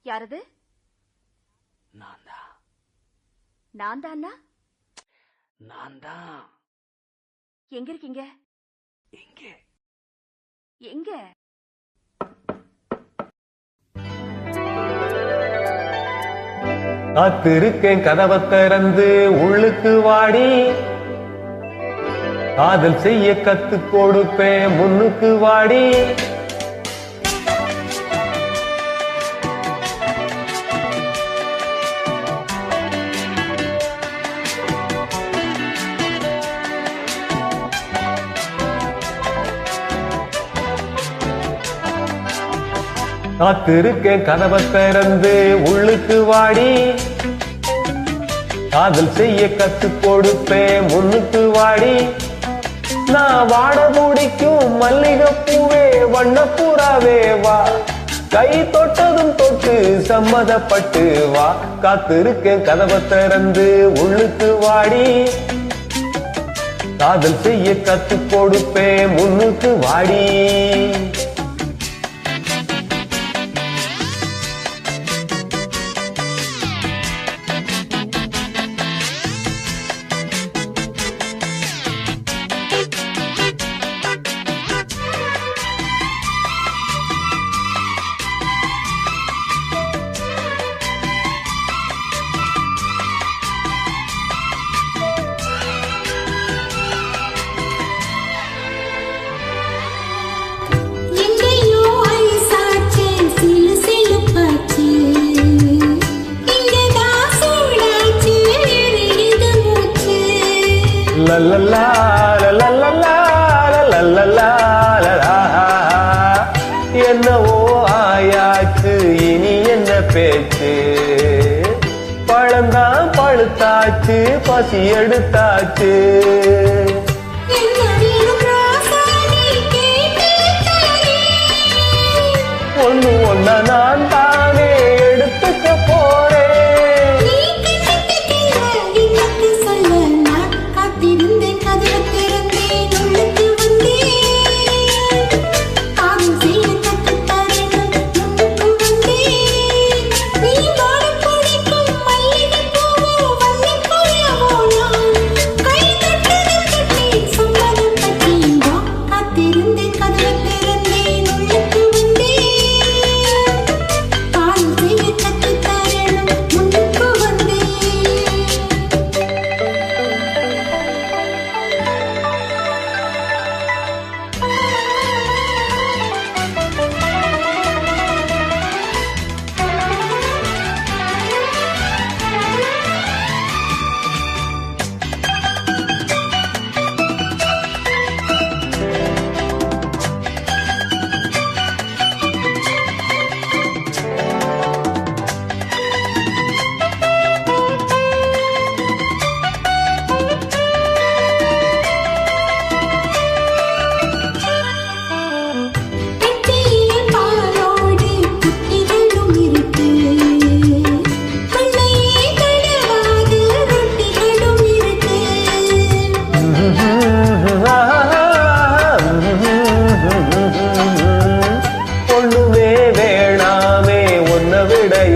யாரது? நான் தான். நான் தானா? நான் தான். எங்க இருக்கீங்க? எங்கே? எங்க? காத்திருக்கேன் கதவை திறந்து உள்ளுக்கு வாடி, காதல் செய்ய கத்து கொடுப்பேன் முன்னுக்கு வாடி. காத்திருக்கேன் கதவை திறந்து உள்ளுக்கு வாடி, காதல் செய்ய கத்து கொடுப்பேன் முன்னுக்கு வாடி. நான் வாட பிடிக்கும் மல்லிகைப்பூவே வண்ணப்பூராவே வா, கை தொட்டதும் தொட்டு சம்மதப்பட்டு வா. காத்திருக்கேன் கதவை திறந்து உள்ளுக்கு வாடி, காதல் செய்ய கத்து கொடுப்பேன் முன்னுக்கு வாடி. என்னவோ ஆயாச்சு இனி என்ன பேச்சு, பழந்தான் பழுத்தாச்சு பசி எடுத்தாச்சு. ஒண்ணு ஒண்ணா நான் தானே எடுத்துக்க போறேன்.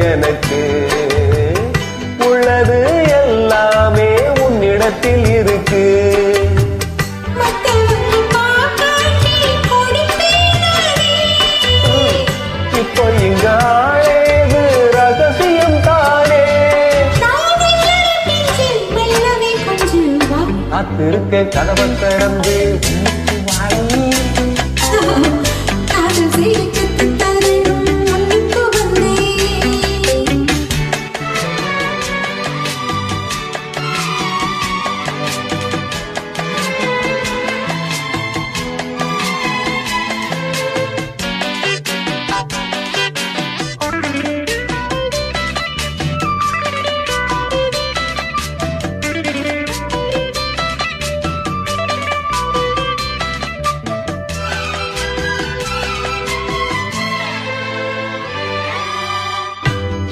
எனக்கு உள்ளது எல்லாமே உன்னிடத்தில் இருக்கு. இப்போ இங்க ஆழேது ரகசியம் தானே. காத்திருக்க கதவை திறந்து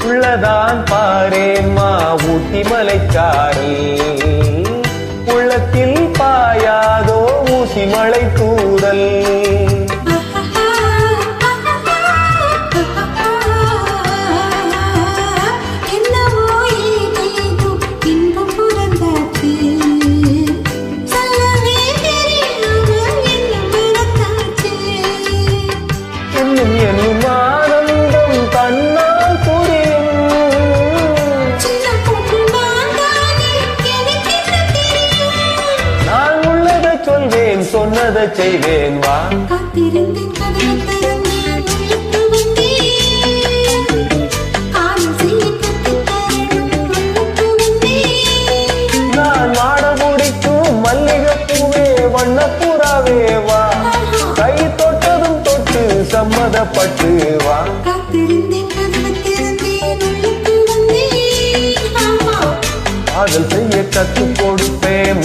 உள்ளதான் பாரேம்மா ஊட்டி மலைக்காரல், உள்ளத்தில் பாயாதோ ஊசி மலை தூரல். சொன்னதை செய்வேன் வா. காத்திருந்தேன் கதவு திறந்தேன் உள்ளுக்கு வந்தேன் காதல் செய்ய கற்றுத்தரணும் உள்ளுக்கு வந்தேன் நான் மாட முடிக்கும் மல்லிகைப்பூவே வண்ணப்புறாவே வா. கை தொட்டதும் தொட்டு சம்மதப்பட்டு வா. காத்திருந்தேன் கதவு திறந்தேன் உள்ளுக்கு வந்தேன் காதல் செய்ய கற்றுக் கொடுப்பேன்